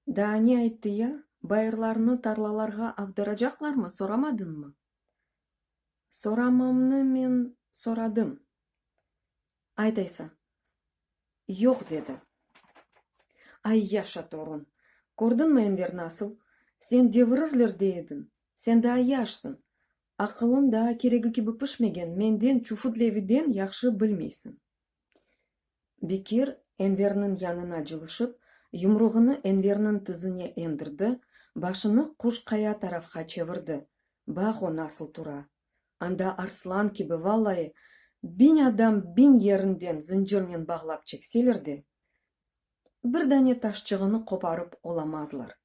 Дани айтты я, байырларны тарлаларга авдырacaklarмы, сорамадыңмы? Сорамамны мен сорадым. Айтайса, yok dedi. Ay yaşa torun. Gördün mü Enver nasıl? Sen devirirler deydin. Sen daha yaşsın. Akılın daha keregi gibi pişmegen, menden çufudleviden yaxşı bilmeysin. Bekir Enver'nin yanına жылышып, yumruğunu Enver'nin tizine endirdi, başını kuş kaya tarafga çevirdi. Bak o nasıl tura. Anda arslan gibi vallahi bin adam bin yerinden zincirmen bağlap çekselerdi, bir tane taşçığını koparıp olamazlar.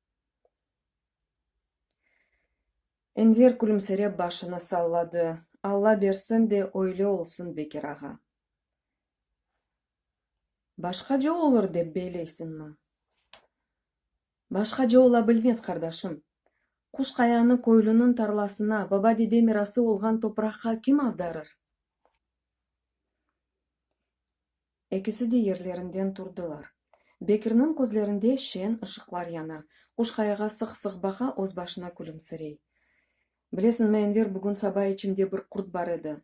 Enver gülümserep başını salladı. Allah bersin de öyle olsun Bekir ağa. Başkaca olur dep beyleysin mi? Başkaca ola bilmez kardeşim. Kuş kayanı koylunun tarlasına, baba dede mirası olgan toprakka kim avdarır? İkisi de yerlerinden turdular. Bekir'nin gözlerinde şen ışıklar yana. Kuş kayaga sık baka öz başına gülümsürey. Bilesin mi Enver, bugün sabah içimde bir kurt var edi.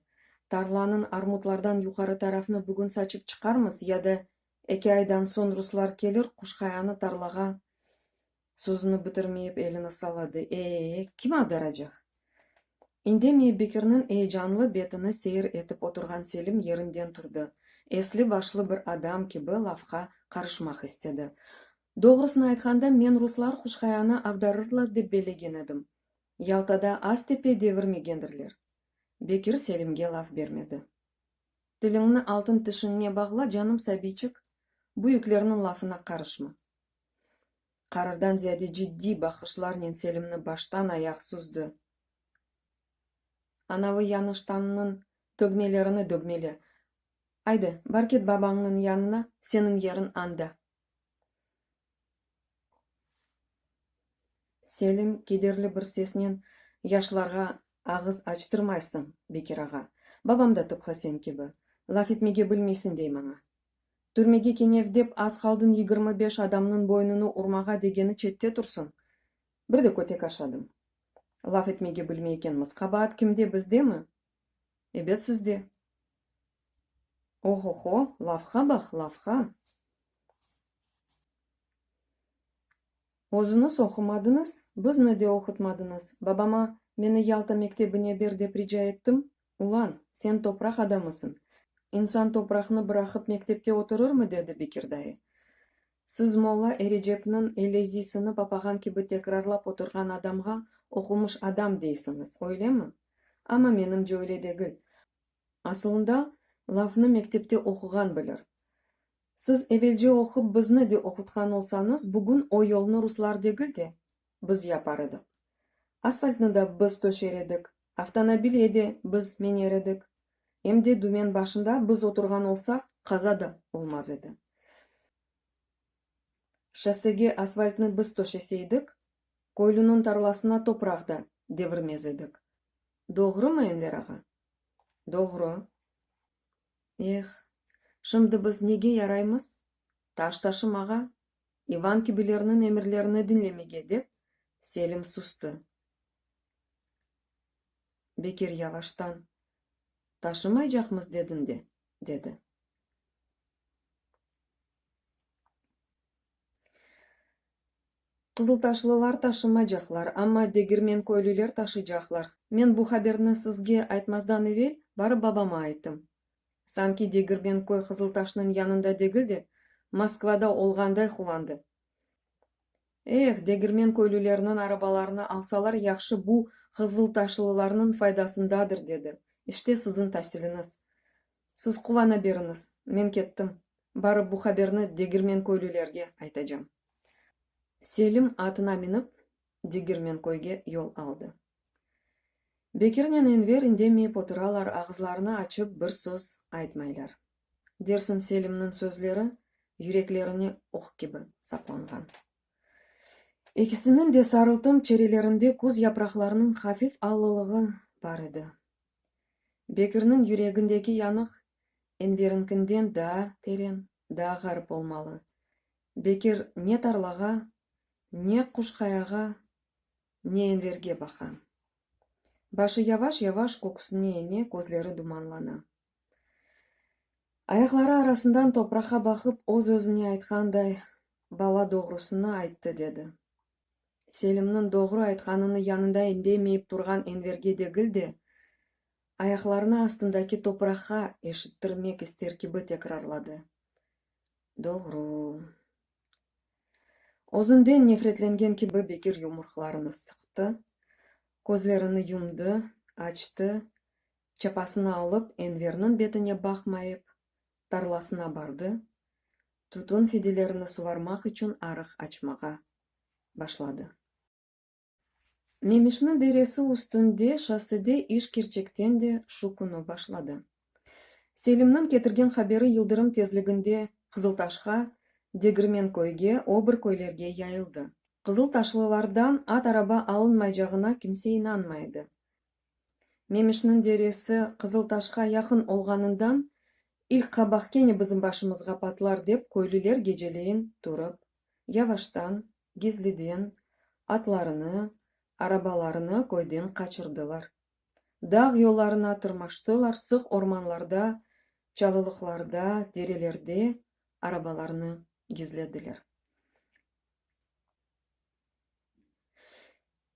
Tarlanın armutlardan yukarı tarafını bugün saçıp çıkarmız ya da 2 aydan son Ruslar gelir kuşkayаны tarlaga sözünü bitirmeyip elini saladı. Kim avdaracak? İndemi Bekir'nin heyecanlı betini seyir etip oturgan Selim yerinden turdu. Esli başlı bir adam gibi lafga karışmak istedi. Doğrusunu aytkanda men Ruslar kuşkayаны avdarırlar dep belegen edim. Yaltada az tepe devirmegendirler. Bekir Selim'ge laf vermedi. Dilingni altın tişinne bağla canım sabiyçik. Bu yüklerinin lafına karışma. Karardan ziyade ciddi bakışlarla Selim'ni baştan ayak süzdü. Anavı yanıştanının tögmelerini dögmeli. Aydı, barket babanın yanına, senin yerin anda. Selim kederli bir sesnen yaşlarga ağız açtırmaysın Bekir ağa. Babam da tıpkı sen gibi. Laf etmege bilmeysin dey bana. Türmege kenevdep az kaldın 25 adamның boynunu urmaga degeni çette tursun. Bir de kötek aşadım. Laf etmege bilmeykenmiz. Kabahat kimde, bizde mi? Evet, sizde. Oho, lafha bak, lafha. Özünüz okumadınız, bizni de okutmadınız. Babama meni Yalta mektebine ber dep rica ettim. Ulan, sen toprak adamısın. İnsan toprağını bırakıp mektepte oturur mu dedi Bekir dayı. Siz Molla Erecep'nin elezisini papagan gibi tekrarlap oturgan adamga okumuş adam deysiniz, öyle mi? Ama menimce öyle değil. Aslında lafını mektepte okugan bilir. Siz evvelce okup bizni de okutgan olsanız, bugün o yolunu Ruslar değil de biz yapar edik. Asfaltını da biz töşer edik, avtomobili de biz mener edik. Hem de dümen başında biz oturgan olsak, kaza da olmaz edi. Şosseге asfaltını biz töşeseydik, koylunun tarlasına toprak da devirmez edik. Doğru mu Enver ağa? Doğru. Şimdi biz nege yaraymiz? Taş taşımaga, Ivan gibilerinin emirlerini dinlemege dep, Selim sustu. Bekir yavaştan, taşımayacakmız dedin de, dedi. Kızıltaşlılar taşımayacaklar, ama degirmen köylüler taşıyacaklar. Men bu haberini sizge aytmazdan evvel barıp babama ayttım. Sanki degirmen köy Kızıltaş'nın yanında değil de, Moskvada olganday huvandı. Degirmen köylülerinin arabalarını alsalar yaxşı bu Kızıltaşlılarının faydasındadır dedi. İşte sizin tahsiliniz. Siz kuvana beriniz. Men kettim. Barıp bu haberini degirmen köylülerge aytacağım. Selim atına minip degirmen köyge yol aldı. Bekir'nen Enver indemeyip oturalar, ağızlarını açıp bir söz aytmaylar. Dersin Selim'nin sözleri yüreklerine ok gibi saplangan. İkisinin de sarıltım çerilerinde kuz yapraklarının hafif allılığı var idi. Bekir'nin yüreğindeki yanık Enver'inkinden daha terin, daha garip olmalı. Bekir ne tarlaga, Не кушкаяга, не энверге бака. Башы яваш-яваш кокусуне эне, көзлері думанлана. Аяклары арасындан топракка бакып, өз-өзүнө айткандай, бала doğрусуну айтты деді. Селимдин doğру айтканын янында индемейип турган энверге дегилде, аякларынын астындаки топракка эшиттирмек истеркиби текрарлады. Doğру. Өзүндөн нефретленген киби Бекир юмуркларын ыстыкты, көзлөрүн юмду, ачты, чапасын алып, энвернин бетине бакмайып, тарласына барды, тутун фиделерин сугармак үчүн арык ачмага башлады. Мемишнин дереси үстүндө шосседе иш керчектен де шукуну башлады. Селимдин кетирген хабери йылдырым тезлигинде Кызылташка, Дегирменкөйгө, Обыркөйлөргө яйылды. Кызылташлылардан ат араба алынмай жагына кимсе инанмайды. Мемишнин дереси Кызылташка якын олганындан илк кабак кене биздин башымызга патлар деп көйлүлөр кежелейин туруп, яваштан, гизлиден атларыны, арабаларыны көйдөн качырдылар. Даг жолларына тырмаштылар, сык орманларда, чалылыкларда, дерелерде арабаларыны гизледилер.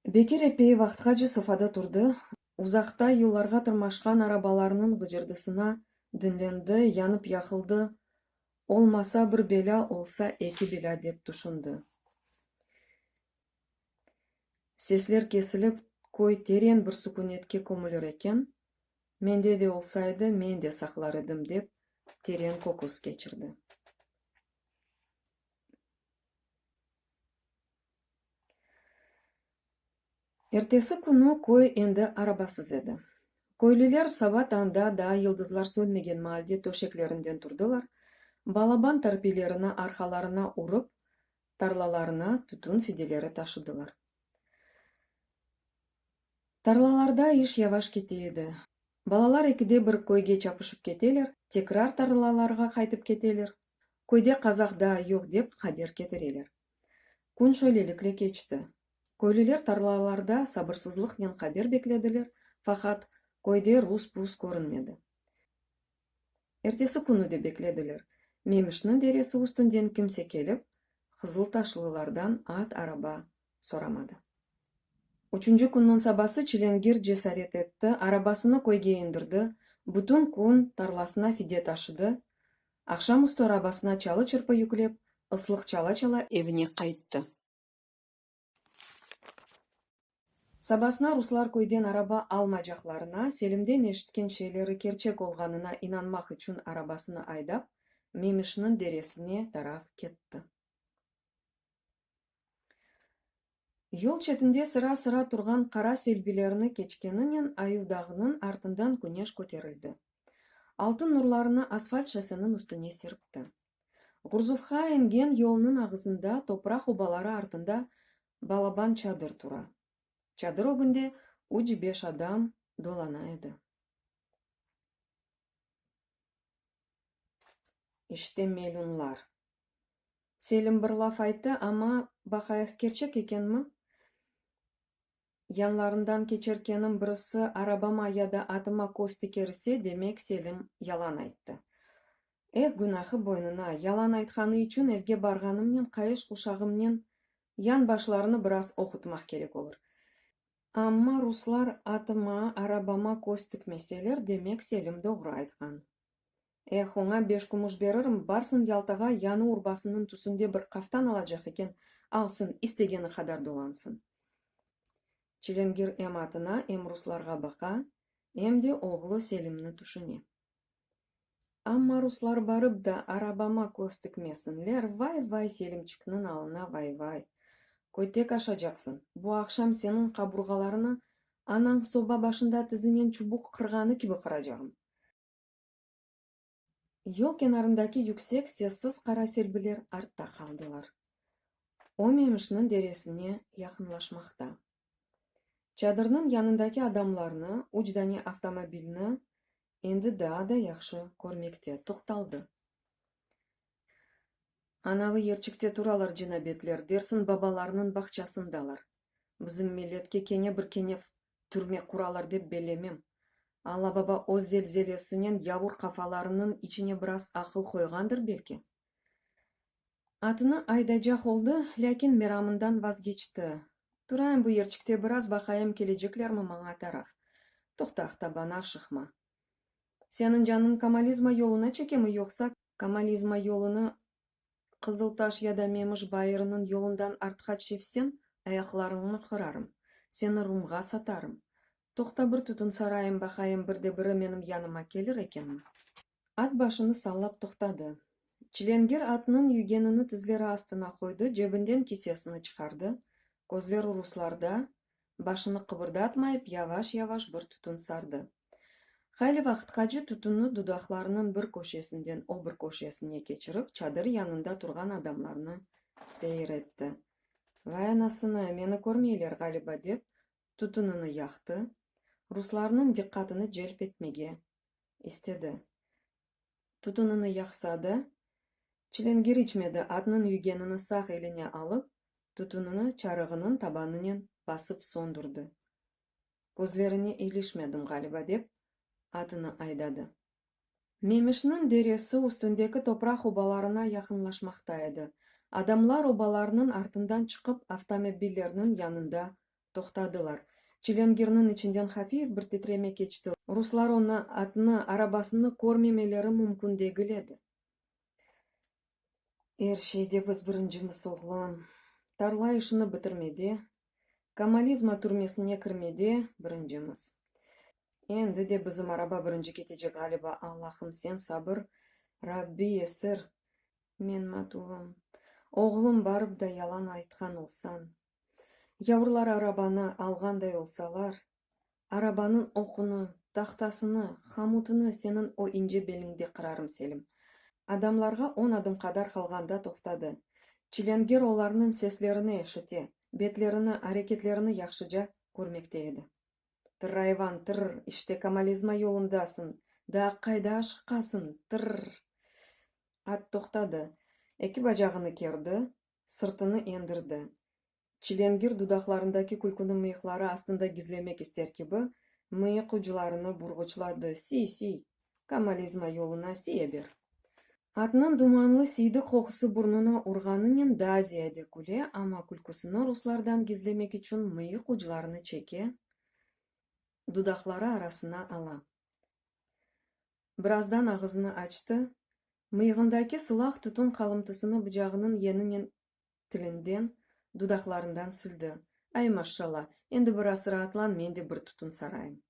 Бекир эпей вактка софада турду. Узакта юлларга тырмашкан арабаларынын гыжырдысына динленди, янып якылды. Олмаса бир бела, олса эки бела деп тушунду. Сеслер кесилип, кой терен бир сукунетке көмүлөр экен. Менде де олсайды, мен де саклар эдим деп терен кокус кечирди. Эртеси күнү кой энди арабасыз эди. Көйлүлөр сабат анда да йылдызлар сөнмеген маалде төшеклеринден турдулар, балабан тарпилерини аркаларына уруп, тарлаларына түтүн фиделери ташыдылар. Тарлаларда иш яваш кетейди. Балалар экиде бир көйгө чапышып кетелер, текрар тарлаларга кайтып кетелер. Көйдө казак да жок деп хабер кетирелер. Күн шөйлеликле кечти. Көйлүлөр тарлаларда сабырсыздык менен хабер бекледилер, факат көйдө рус-пус көрүнмөдү. Эртеси күнү да бекледилер. Мемишнин дереси үстүндөн кимсе келип, Кызылташлылардан ат араба сорамады. 3 күндүн сабасы Чиленгир жесарет этти, арабасыны көйгө эндирди, бүтүн күн тарласына фиде ташыды, акшам үстү арабасына чалы чырпы yüклеп, ыслык чала-чала эвине кайтты. Сабасына руслар көйдөн араба алмажакларына, Селимден эшиткен шейлери керчек болганына инанмак үчүн арабасыны айдап, Мемишнин дересине тарап кетти. Жол четинде сыра-сыра турган кара селбилерини кечкенинен аюудагынын артынан күнөш көтерилди. Алтын нурларыны асфальт шоссенин үстүнө серпти. Гурзувка энген жолунун агызында топурак убалары артында балабан чадыр тура. Чадыр өгүндө 3-5 адам долана эди. Иште мелунлар. Селим бир лаф айтты, ама бакаяк керчек экенми? Янларындан кечеркенин бирisi арабама яда атыма көз тикерсе, демек Селим ялан айтты. Гүнахы бойнуна, ялан айтканы үчүн эвге барганым менен кайыш кушагым менен ян башларыны бираз окутмак керек болор. Амма руслар атыма, арабама көз тикмеселер, демек Селим doğru айткан. Оңа 5 кумуш беририм, барсын Ялтага яны урбасынын түсүндө бир кафтан алажак экен, алсын, истегени кадар долансын. Чиленгир эм атына, эм русларга бака, эмди оглу Селимни тушуне. Амма руслар барып да арабама көз тикмесинлер, вай-вай Селимчиктин алына вай-вай. Көйтек ашажаксың, бу акшам сенин кабургаларына анаң соба башында тизинен чубук кырганы киби кыражагым. Жол кенарындаки yüksek сессиз кара селбилер артта калдылар. О Мемишнин дересине якынлашмакта. Чадырдын янындаки адамларны, учдани автомобилни энди да жакшы көрмекте, тукталды. Анавы ерчикте туралар жина бетлер, дерсин бабаларынын бакчасындалар. Бизим милletке кене бір кенев түрме куралар деп белемем. Алла баба оз зелзелесинен явур кафаларынын ичине біраз акыл койгандыр белки. Атыны айдажа холду, лякин мерамындан вазгечти. Турайын бу ерчикте біраз бакайым кележеклерми маңа тараф. Токтах табана шықма. Сенин жанын камализма yoluna чекеми yoksa камализма yolunu Кызылташ яда мемыш байырынын yolundan артка чевсен, аякларыңны кырарым. Сени румга сатарым. Токта бір түтін сарайым бакайым бірде-бірі менің яныма келер экенми. Ат башыны саллап токтады. Чиленгер атынын югенini тизлери астына койду, жебинден кисесini чыгарды. Көзлері русларда, башыны кыбырдатмайып, яваш-яваш бір түтін сарды. Хайли вакыткачы түтүннү дудахларынын бір көшесинден о бір көшесине кечирип, чадыр янында турган адамларны сейретти. Вай анасыны, мени көрмейлер галиба деп, түтүнүнү якты. Русларынын диккатыны желп этмеге истеди. Түтүнүнү якса да, Чиленгер ичмеди, атынын үйгенini сак элине алып, түтүнүнү чарыгынын табанынан басып сондурду. Көзлерине илишмедим галиба деп, атыны айдады. Мемишнин дересі үстүндеки топрак убаларына якынлашмакта эди. Адамлар убаларынын артынан чыгып, автомобильдеринин янында токтадылар. Чиленгернин ичинден хафиф бір титреме кечти. Руслар оны атыны арабасыны көрмемелери мүмкүн дегиледи. Эршейде биз биринчимиз оглум. Тарла ишини битирмеди. Камализма түрмесине кирмеди биринчимиз. Энди де бизим араба биринчи кетежек галиба. Аллахым сен сабыр, Рабби эсер. Мен матугум. Оглум барып да ялан айткан олсан. Явырлар арабаны алгандай олсалар, арабанын окуну, тахтасыны, хамутыны сенин о инже белиңде кырарым селим. Адамларга 10 адым кадар калганда токтады. Чиленгер оларынын сеслерини эшите, бетлерини, аракетлерини жакшыжа көрмекте эди. Тыр айван, тыр, иште камализма yolundaсын, да кайда ашыккасың, тыр. Ат токтады. Эки бажагыны керди, сыртыны эндирди. Чиленгер дудахларындаки күлкүнүн мыйыклары астында гизлемек истер кеби, мыйык ужуларыны бургучлады. Си, камализма yoluna сие бер. Атынын думанлы сийдик кокусу бурнуна урганынын да зияде күле, ама күлкүсүнө руслардан гизлемек үчүн мыйык ужуларыны чеке, дудахлары арасына ала. Бираздан агызыны ачты, мыйыгындаки сылак түтүн калымтысыны быжагынын енинен тилинден, дудахларындан сылды. Ай машалла, энди бир асыра атлан менде бир түтүн сарайым.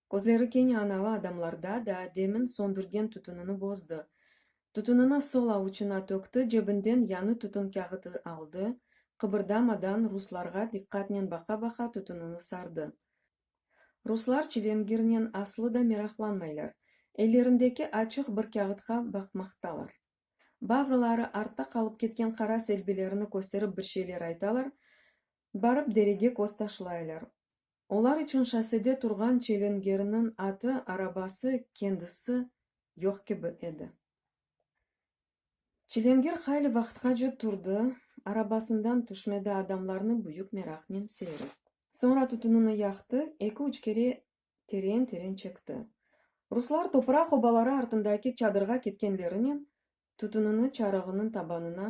Көзлери кең анава адамларда да демин сондурген түтүнүнү бозду. Түтүнүнө сол аучуна төктү, жебинден яны түтүн кагыты алды, кыбырдамадан русларга диккатинен бака-бака түтүнүнү сарды. Руслар чиленгеринен аслы да мерахланмайлар. Эллериндеки ачык бир кагытка бакмакталар. Базылары артта калып кеткен кара селбилерини көстөрүп бир шейлер айталар, барып дереге көз ташлайлар. Олар үчүн шосседе турган Чиленгеринин аты, арабасы, кендиси жок кеби эди. Чиленгер хайли вакыткачы турду, арабасындан түшмеди, адамларны буюк мерахнен сейреп. Sonra түтүнүнү якты, 2-3 кере терен чекти. Руслар топрак обалары артындаки чадырга кеткенлеринен түтүнүнү чарыгынын табанына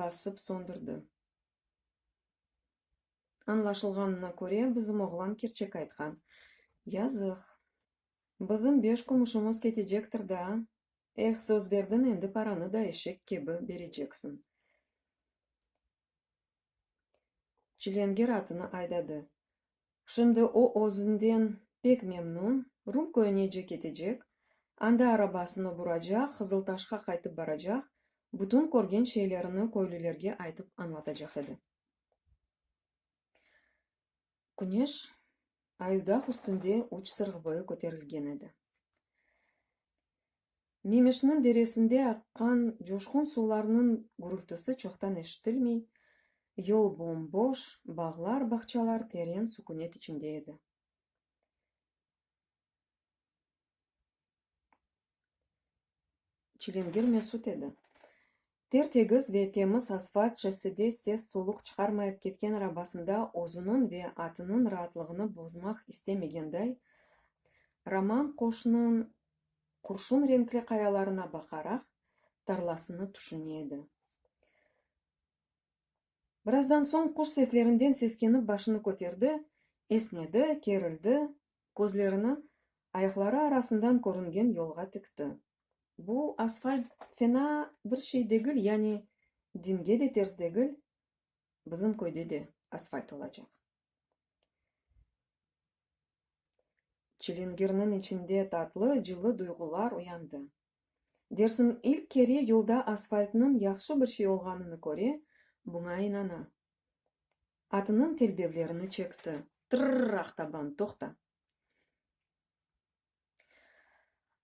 басып сондурду. Анлашылганына көрө, бизим оглан керчек айткан. Язык. Бизим 5 кумушубуз кетежектир да. Эх, сөз бердин, энди параны да эшек кеби бережексиң. Чиленгер атыны айдады. Шымды о өзүндөн пек мемнун, рум көйнеже кетежек, анда арабасыны буражак, Кызылташка кайтып баражак, бутун көрген шейлерини көйлүлөргө айтып аңлатажак эди. Күнөш айдах үстүндө уч сыргыбой көтөрүлгөн эди. Мемишнин дересинде аккан жошкун сууларынын гүрүлтүсү чоктан эшитилмей, жол бомбош, баглар, бакчалар терен сукунет ичинде эди. Чиленгер Месут эди. Тер-тегиз ве темиз асфальт шосседе сес сулук чыгармайып кеткен арабасында озунун ве атынын ыраатлыгын бозмак истемегендей, Роман кошунун куршун реңкли каяларына бакаrak тарласыны тушунеди. Бир аздан соң куш сезлеринден сескенип башын көтерди, эснеди, керилди, көзлөрүнү аяклары арасынан көрүнген жолго тикти. Бу асфальт фена бир şey дегил, яни динге де терс дегил, бизим көйдө де асфальт olacak. Чилингирнин ичинде татлы, жылы дуйгулар уянды. Дерсин илк кери жолда асфальтынын жакшы бир şey olганын көрө, буңа инана. Атынын телбевлерини чекти. Тырррр, Актабан, токта.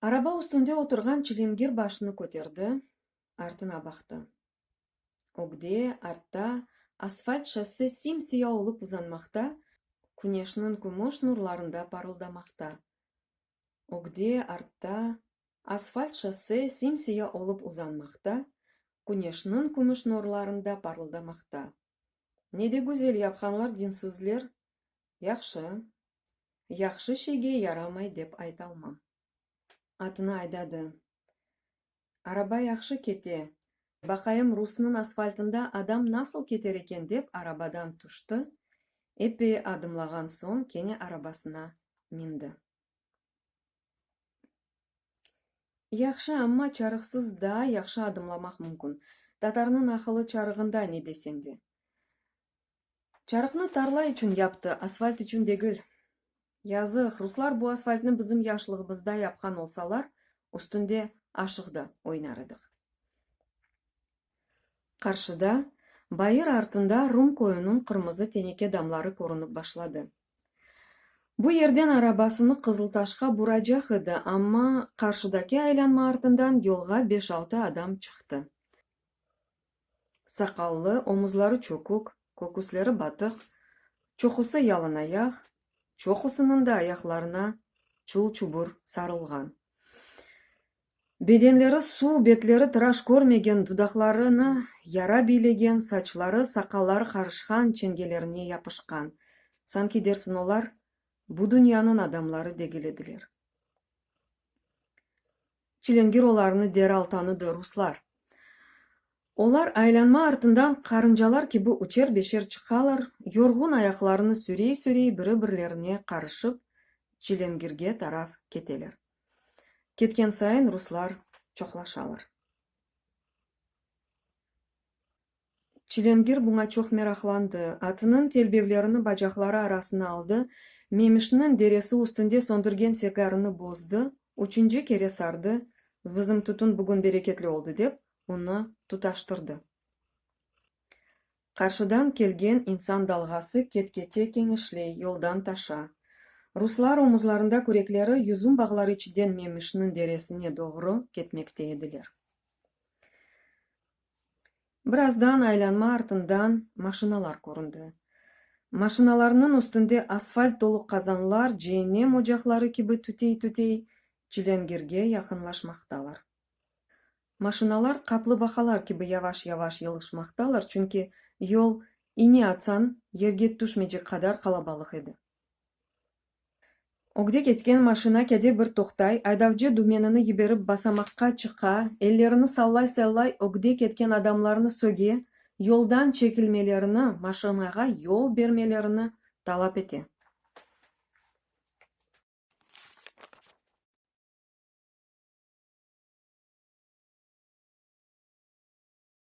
Араба үстүндө отурган Чилингир башын көтерди, артына бакты. Огде артта асфальт шоссе симсия болуп узанмакта, күнөшнүн күмүш нурларында парылдамакта. Огде артта асфальт шоссе симсия болуп узанмакта, күнөшнүн күмүш нурларында парылдамакта. Неде güzel япканлар динсизлер? Жакшы. Жакшы şeyге ярамай деп айта алмам. Атына айдады. Араба жакшы кете. Бакайым Русунун асфальтында адам насыл кетер экен деп арабадан тушты. Эпе адымлаган соң кене арабасына минди. Жакшы, амма чарыксыз да жакшы адымламак мүмкүн. Татарнын акылы чарыгында не десеңди. Чарыкны тарлай үчүн япты, асфальт үчүн дегил. Yazık, Ruslar bu asfaltını bizim yaşlığımızda yapkan olsalar, üstünde aşıqda oynarıdık. Karşıda, bayır артында Rum koyunun kırmızı teneke damları korunup başladı. Bu yerden arabasını Kızıltaş'a vuracak idi, ama karşıdaki aylanma артından yolga 5-6 adam çıktı. Sakallı, omuzları çokuk, kokusları batık, çokusu yalın ayak, çoxusunun da ayaklarına çul-çubur sarılgan. Bedenleri su, betleri tıraş görmegen, dudaklarını yara bilegen, saçları, sakalları karışkan çengelerine yapışkan. Sanki dersin olar, bu dünyanın adamları degilediler. Çilingir olarını derhal tanıdı Ruslar. Olar aylanma артından karıncalar gibi uçer beşer çıkalar, yorgun ayaklarını sürey biri-birlerine karışıp, Çilingirge taraf keteler. Ketken sayın Ruslar çoxlaşalар. Çilingir buna çok meraklandı. Atının telbevlerini bacakları arasına aldı, memişinin deresi üstünde söndürgen segarını bozdu, üçüncü kere sardı, bizim tutun bugün bereketli oldu dep, onu tutaştırdı. Karşıdan kelgen insan dalgası ketkete kеңишлей yoldan taşa. Ruslar omuzlarında kürekleri yüzün bağları içinden memişinin deresine doğru ketmekte ediler. Birazdan aylanma артından maşinalar göründü. Maşinalarının üstünde asfalt dolu kazanlar, cehennem ocakları gibi tütey Çilingirge yakınlaşmaktalar. Maşinalar kaplı bakalar gibi yavaş yılışmaktalar, çünkü yol iğne atsan yerge düşmeyecek kadar kalabalık idi. Огде кеткен машина кәде бір тоқтай, айдавчы думенini жиберіп басамаққа чықа, эллерini саллай огде кеткен адамларны сөге, yoldan çekilmelerini, машинаға yol бермелерini талап ете.